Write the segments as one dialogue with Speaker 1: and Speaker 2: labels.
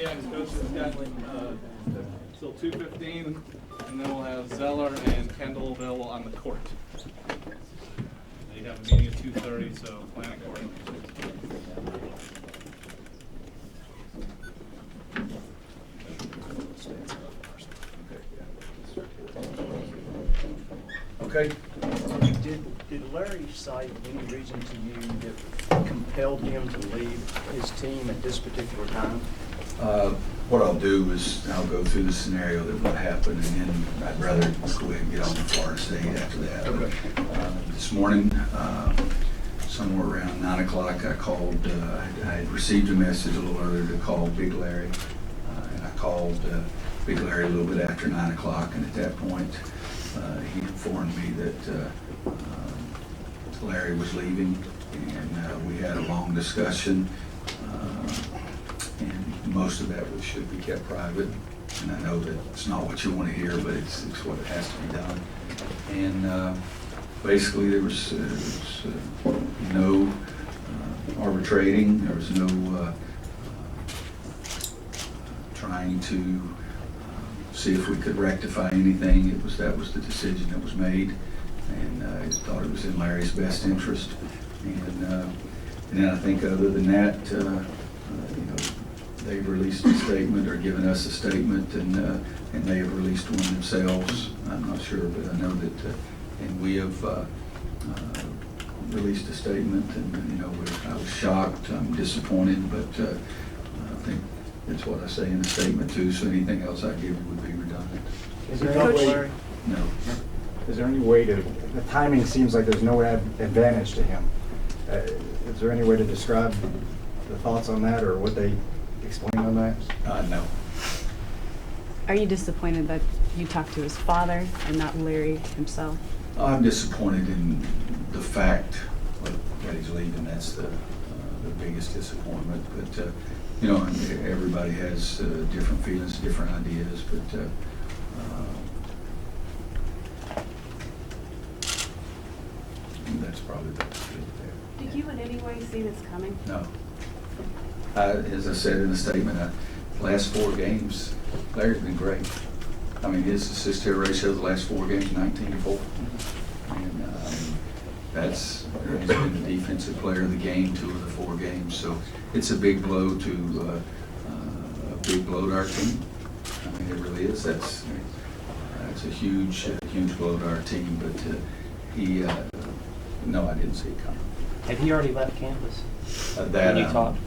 Speaker 1: again, Coach has got till 2:15, and then we'll have Zeller and Kendall available on the court. They have a meeting at 2:30, so plan accordingly.
Speaker 2: Okay.
Speaker 3: Did Larry cite any reason to you that compelled him to leave his team at this particular time?
Speaker 2: What I'll do is I'll go through the scenario that would happen, and then I'd rather go ahead and get on to Florida State after that.
Speaker 3: Okay.
Speaker 2: This morning, somewhere around 9 o'clock, I called, I had received a message a little earlier to call Big Larry, and I called Big Larry a little bit after 9 o'clock, and at that point, he informed me that Larry was leaving, and we had a long discussion, and most of that should be kept private. And I know that it's not what you want to hear, but it's what it has to be done. And basically, there was no arbitrating. There was no trying to see if we could rectify anything. That was the decision that was made, and I thought it was in Larry's best interest. And then I think other than that, they've released a statement or given us a statement, and they have released one themselves. I'm not sure, but I know that, and we have released a statement, and I was shocked, I'm disappointed, but I think that's what I say in the statement too. So anything else I give you would be redundant.
Speaker 4: Is there any way,
Speaker 2: No.
Speaker 4: is there any way to, the timing seems like there's no advantage to him. Is there any way to describe the thoughts on that, or what they explain on that?
Speaker 2: No.
Speaker 5: Are you disappointed that you talked to his father and not Larry himself?
Speaker 2: I'm disappointed in the fact that he's leaving. That's the biggest disappointment. But everybody has different feelings, different ideas. But that's probably the best there.
Speaker 5: Did you in any way see this coming?
Speaker 2: No. As I said in the statement, last 4 games, Larry's been great. I mean, his assist-to ratio the last 4 games, 19-4. And he's been the defensive player of the game 2 of the 4 games. So it's a big blow to our team. I mean, it really is. That's a huge blow to our team. But no, I didn't see it coming.
Speaker 6: Had he already left campus
Speaker 2: That
Speaker 6: when you talked?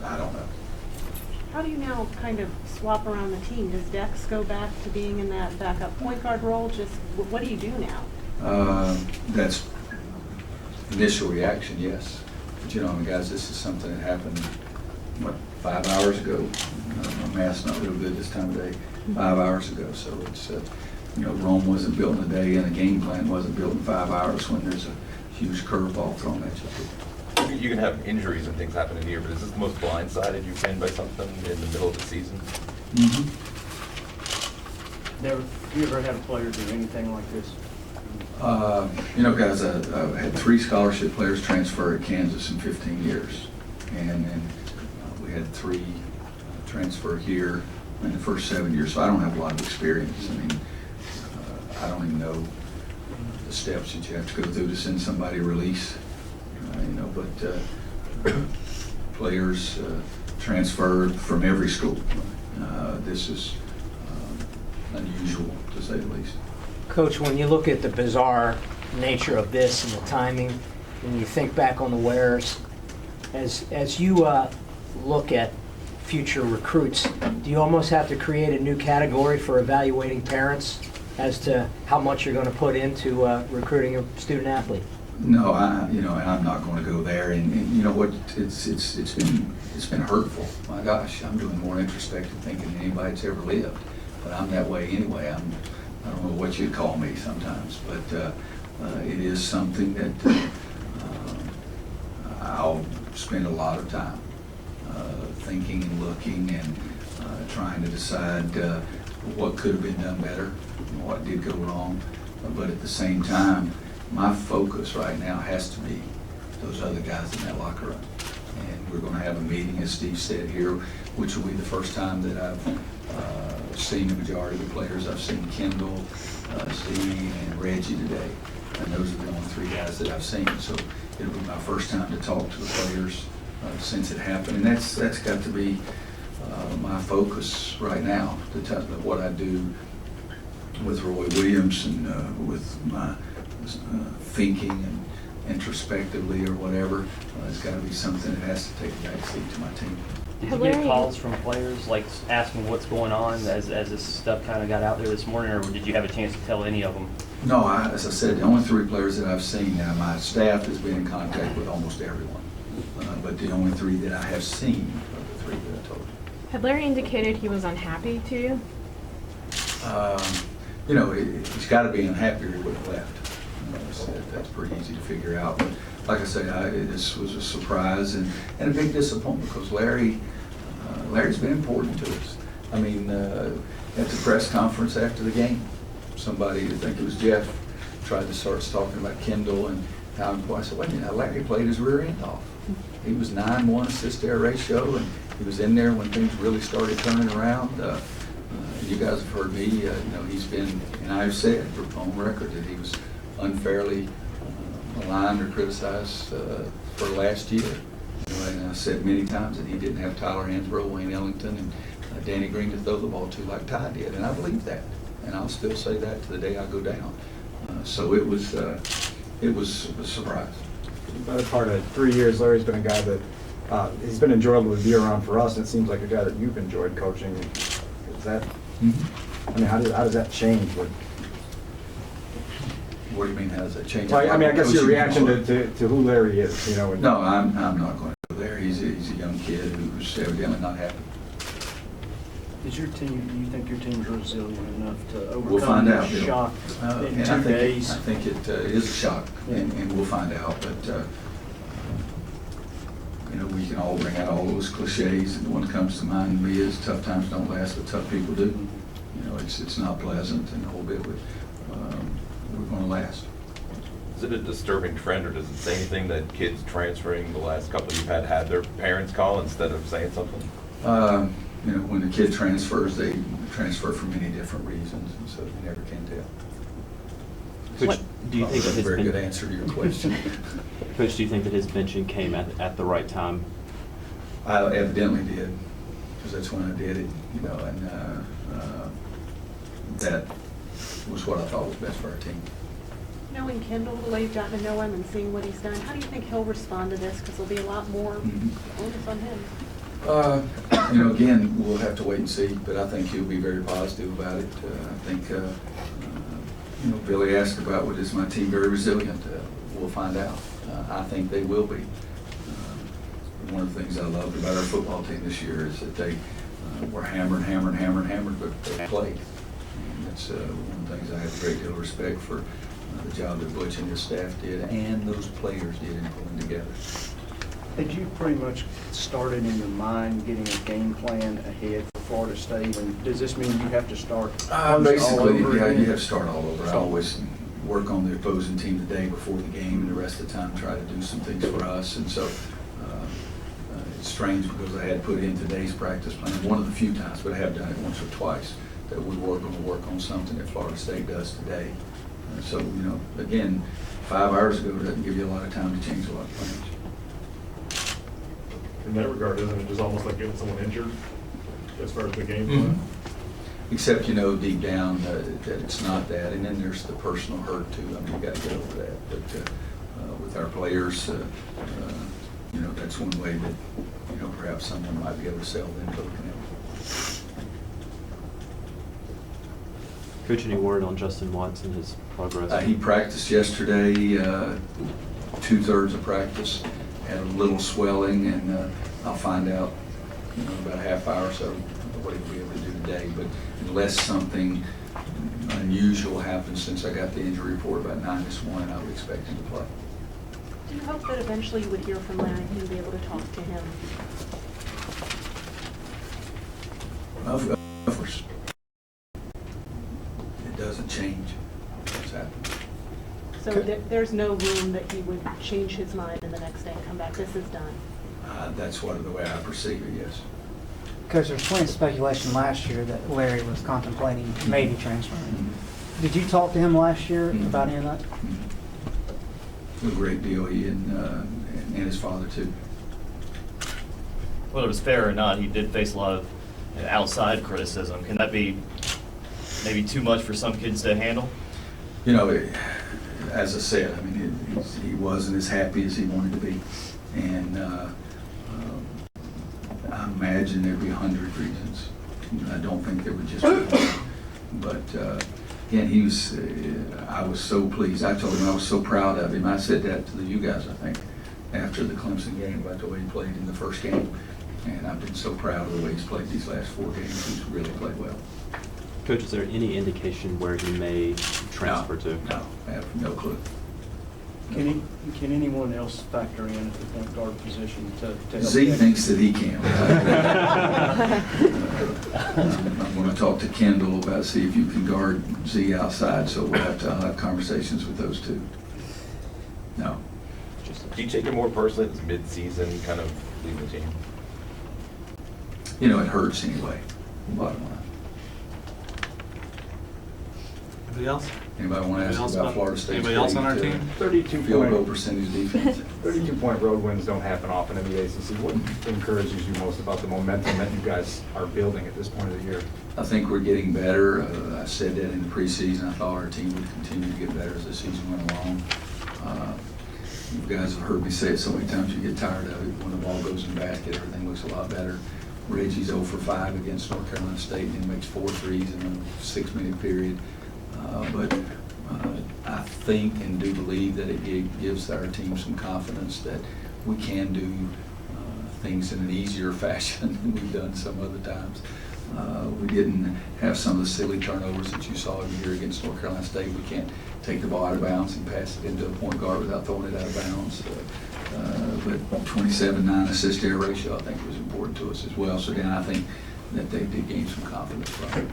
Speaker 2: I don't know.
Speaker 5: How do you now kind of swap around the team? Does Dex go back to being in that backup point guard role? Just what do you do now?
Speaker 2: That's initial reaction, yes. But guys, this is something that happened, 5 hours ago? My math's not real good this time of day. 5 hours ago. So it's, Rome wasn't built in a day, and a game plan wasn't built in 5 hours when there's a huge curveball thrown at you.
Speaker 7: You can have injuries and things happen in here, but is this the most blindsided you've been by something in the middle of the season?
Speaker 2: Mm-hmm.
Speaker 3: Have you ever had a player do anything like this?
Speaker 2: Guys, I've had 3 scholarship players transfer at Kansas in 15 years. And we had 3 transfer here in the first 7 years, so I don't have a lot of experience. I mean, I don't even know the steps that you have to go through to send somebody a release. But players transferred from every school. This is unusual, to say the least.
Speaker 6: Coach, when you look at the bizarre nature of this and the timing, and you think back on the Warriors, as you look at future recruits, do you almost have to create a new category for evaluating parents as to how much you're going to put into recruiting a student athlete?
Speaker 2: No, and I'm not going to go there. And you know what? It's been hurtful. My gosh, I'm doing more introspective thinking than anybody's ever lived. But I'm that way anyway. I don't know what you'd call me sometimes, but it is something that I'll spend a lot of time thinking and looking and trying to decide what could have been done better, what did go wrong. But at the same time, my focus right now has to be those other guys in that locker room. And we're going to have a meeting, as Steve said here, which will be the first time that I've seen the majority of the players. I've seen Kendall, Z, and Reggie today. And those are the only three guys that I've seen. So it'll be my first time to talk to the players since it happened. And that's got to be my focus right now, to tell what I do with Roy Williams and with my thinking and introspectively or whatever. It's got to be something that has to take a backseat to my team.
Speaker 8: Did you get calls from players, like asking what's going on as this stuff kind of got out there this morning, or did you have a chance to tell any of them?
Speaker 2: No, as I said, the only three players that I've seen, now my staff has been in contact with almost everyone, but the only three that I have seen are the three that I told you.
Speaker 9: Had Larry indicated he was unhappy to you?
Speaker 2: You know, he's got to be unhappy or he would have left. You know, that's pretty easy to figure out. But like I say, this was a surprise and a big disappointment because Larry's been important to us. I mean, at the press conference after the game, somebody, I think it was Jeff, tried to start talking about Kendall and how important. I said, wait a minute, Larry played his rear end off. He was 9-1 assist-to-error ratio, and he was in there when things really started turning around. You guys have heard me, you know, he's been, and I've said on record that he was unfairly maligned or criticized for last year. You know, and I said many times that he didn't have Tyler Hansbrough, Wayne Ellington, and Danny Green to throw the ball to like Ty did, and I believe that. And I'll still say that to the day I go down. So it was a surprise.
Speaker 4: About part of 3 years, Larry's been a guy that he's been enjoyable to be around for us, and it seems like a guy that you've enjoyed coaching. Is that? I mean, how does that change?
Speaker 2: What do you mean? How does that change?
Speaker 4: Well, I mean, I guess your reaction to who Larry is, you know.
Speaker 2: No, I'm not going to go there. He's a young kid who's evidently not happy.
Speaker 3: Is your team, do you think your team's resilient enough to
Speaker 2: We'll
Speaker 3: overcome
Speaker 2: find out.
Speaker 3: the shock in
Speaker 2: And
Speaker 3: 2 days?
Speaker 2: I think it is a shock, and we'll find out. But you know, we can all bring out all those cliches, and the one that comes to mind to me is tough times don't last, but tough people do. You know, it's not pleasant, and the whole bit, but we're going to last.
Speaker 7: Is it a disturbing trend, or does it say anything that kids transferring the last couple you've had their parents call instead of saying something?
Speaker 2: You know, when the kid transfers, they transfer for many different reasons, and so you never can tell.
Speaker 10: Coach, do you think that
Speaker 2: That's a
Speaker 10: his
Speaker 2: very good answer to your question.
Speaker 10: Coach, do you think that his benching came at the right time?
Speaker 2: I evidently did, because that's when I did it, you know, and that was what I thought was best for our team.
Speaker 5: Knowing Kendall, the way you've gotten to know him and seeing what he's done, how do you think he'll respond to this? Because there'll be a lot more onus on him.
Speaker 2: You know, again, we'll have to wait and see, but I think he'll be very positive about it. I think, you know, Billy asked about, what is my team very resilient? We'll find out. I think they will be. One of the things I loved about our football team this year is that they were hammered, but they played. And that's one of the things I have a great deal of respect for, the job that Butch and his staff did, and those players did in pulling together.
Speaker 3: Had you pretty much started in your mind getting a game plan ahead for Florida State? And does this mean you have to start all
Speaker 2: Basically,
Speaker 3: over
Speaker 2: yeah,
Speaker 3: again?
Speaker 2: you have to start all over. I always work on the opposing team the day before the game, and the rest of the time try to do some things for us. And so it's strange because I had put in today's practice plan one of the few times, but I have done it once or twice, that we were going to work on something that Florida State does today. So, you know, again, 5 hours ago doesn't give you a lot of time to change a lot of plans.
Speaker 11: In that regard, isn't it just almost like getting someone injured as far as the game plan?
Speaker 2: Except, you know, deep down that it's not that. And then there's the personal hurt too. I mean, you got to get over that. But with our players, you know, that's one way that, you know, perhaps someone might be able to sell them to looking at.
Speaker 10: Coach, any word on Justin Watts and his progress?
Speaker 2: He practiced yesterday, 2/3 of practice, had a little swelling, and I'll find out, you know, about a half hour or so what he'll be able to do today. But unless something unusual happens since I got the injury report about 9 this morning, I would expect him to play.
Speaker 5: Do you hope that eventually you would hear from Larry and be able to talk to him?
Speaker 2: Of course. It doesn't change what's happened.
Speaker 5: So there's no room that he would change his mind in the next day and come back, this is done?
Speaker 2: That's the way I perceive it, yes.
Speaker 12: Coach, there's plenty of speculation last year that Larry was contemplating maybe transferring. Did you talk to him last year about any of that?
Speaker 2: A great deal, he and his father too.
Speaker 13: Whether it was fair or not, he did face a lot of outside criticism. Can that be maybe too much for some kids to handle?
Speaker 2: You know, as I said, I mean, he wasn't as happy as he wanted to be. And I imagine there'd be 100 reasons. I don't think there would just be one. But again, I was so pleased. I told him I was so proud of him. I said that to you guys, I think, after the Clemson game about the way he played in the first game. And I've been so proud of the way he's played these last 4 games. He's really played well.
Speaker 10: Coach, is there any indication where he may transfer to?
Speaker 2: No, I have no clue.
Speaker 3: Can anyone else factor in at the point guard position to help?
Speaker 2: Z
Speaker 3: that?
Speaker 2: thinks that he can. I'm going to talk to Kendall about see if you can guard Z outside, so I'll have conversations with those two. No.
Speaker 7: Do you take it more personally this mid-season kind of leaving the team?
Speaker 2: You know, it hurts anyway, bottom line.
Speaker 1: Anybody else?
Speaker 2: Anybody want to ask
Speaker 1: Anybody
Speaker 2: about
Speaker 1: else
Speaker 2: Florida State?
Speaker 1: Anybody else on our team?
Speaker 4: 32
Speaker 2: Field goal
Speaker 4: point,
Speaker 2: percentage defense.
Speaker 4: 32-point road wins don't happen often in the ACC. What encourages you most about the momentum that you guys are building at this point of the year?
Speaker 2: I think we're getting better. I said that in the preseason. I thought our team would continue to get better as the season went along. You guys have heard me say it so many times, you get tired of it. When the ball goes in the basket, everything looks a lot better. Reggie's 0 for 5 against North Carolina State and makes 4 threes in a 6-minute period. But I think and do believe that it gives our team some confidence that we can do things in an easier fashion than we've done some other times. We didn't have some of the silly turnovers that you saw here against North Carolina State. We can't take the ball out of bounds and pass it into a point guard without throwing it out of bounds. But 27-9 assist-to-error ratio, I think, was important to us as well. So, Dan, I think that they did gain some confidence from it.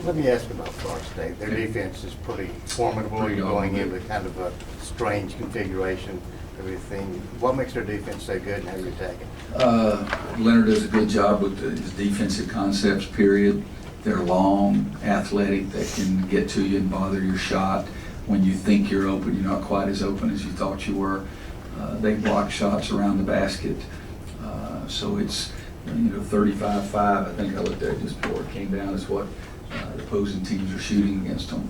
Speaker 14: Let me ask about Florida State. Their defense is pretty formidable.
Speaker 2: Pretty
Speaker 14: You're going in
Speaker 2: good.
Speaker 14: with kind of a strange configuration, everything. What makes their defense so good and how you attack it?
Speaker 2: Leonard does a good job with his defensive concepts, period. They're long, athletic, they can get to you and bother your shot. When you think you're open, you're not quite as open as you thought you were. They block shots around the basket. So it's 35-5. I think I looked at it just before it came down is what the opposing teams are shooting against them.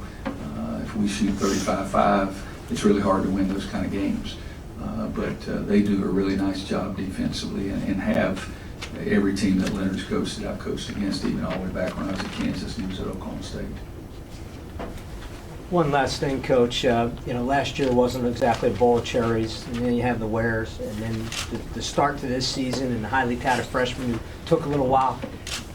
Speaker 2: If we shoot 35-5, it's really hard to win those kind of games. But they do a really nice job defensively and have every team that Leonard's coached that I've coached against, even all the way back when I was at Kansas and he was at Oklahoma State.
Speaker 6: One last thing, Coach. Last year wasn't exactly a bowl of cherries, and then you have the wares, and then the start to this season and the highly touted freshman who took a little while.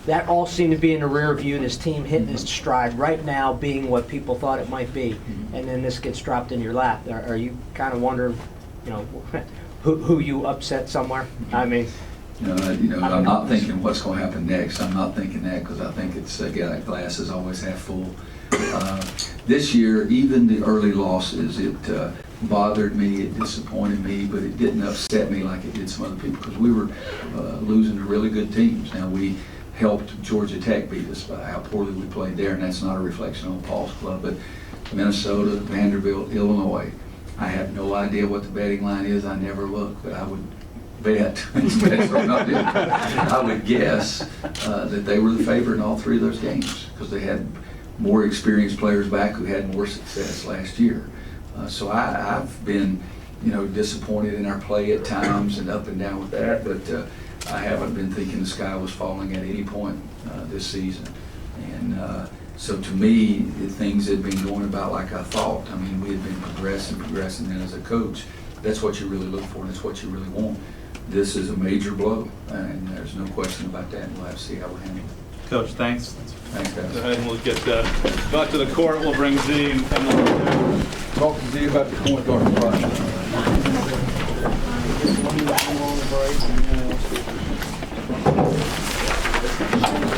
Speaker 6: That all seemed to be in the rear view. This team hitting its stride right now, being what people thought it might be, and then this gets dropped in your lap. Are you kind of wondering, who you upset somewhere? I mean.
Speaker 2: I'm not thinking what's going to happen next. I'm not thinking that because I think it's glass is always half full. This year, even the early losses, it bothered me, it disappointed me, but it didn't upset me like it did some other people because we were losing to really good teams. Now, we helped Georgia Tech beat us by how poorly we played there, and that's not a reflection on Paul's club, but Minnesota, Vanderbilt, Illinois. I have no idea what the betting line is. I never look, but I would bet, I would guess that they were the favorite in all 3 of those games because they had more experienced players back who had more success last year. So I've been, disappointed in our play at times and up and down with that, but I haven't been thinking the sky was falling at any point this season. And so to me, things had been going about like I thought. I mean, we had been progressing, and as a coach, that's what you really look for, and that's what you really want. This is a major blow, and there's no question about that, and we'll have to see how we handle it.
Speaker 1: Coach, thanks.
Speaker 2: Thanks, guys.
Speaker 1: Go ahead and we'll get back to the court. We'll bring Z and
Speaker 2: talk to Z about the point guard project.
Speaker 3: One long break and then